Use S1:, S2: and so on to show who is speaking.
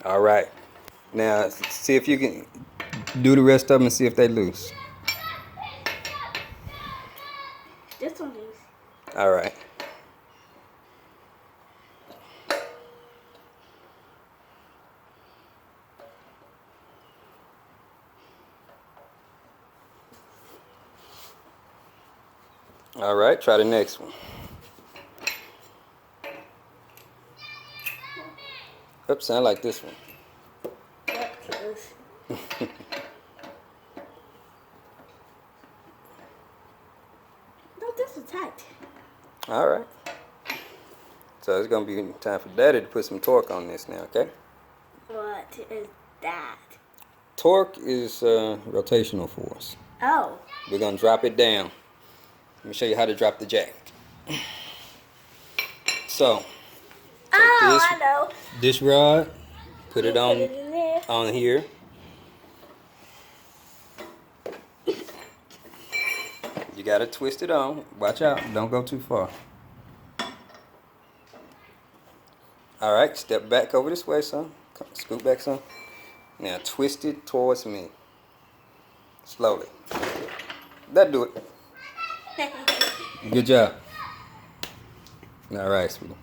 S1: All right. Now, see if you can do the rest of them and see if they loose.
S2: This one loose.
S1: All right. All right, try the next one. Oops, sound like this one.
S2: Yep, loose. No, this is tight.
S1: All right. So it's gonna be time for Daddy to put some torque on this now, okay?
S2: What is that?
S1: Torque is rotational force.
S2: Oh.
S1: We're gonna drop it down. Let me show you how to drop the jack. So,
S2: I know.
S1: this rod, put
S2: You
S1: it on
S2: put it in there.
S1: on here. You gotta twist it on. Watch out, don't go too far. All right, step back over this way, son. Scoot back, son. Now twist it towards me. Slowly. That'll do it. Good job. All right, sweetie.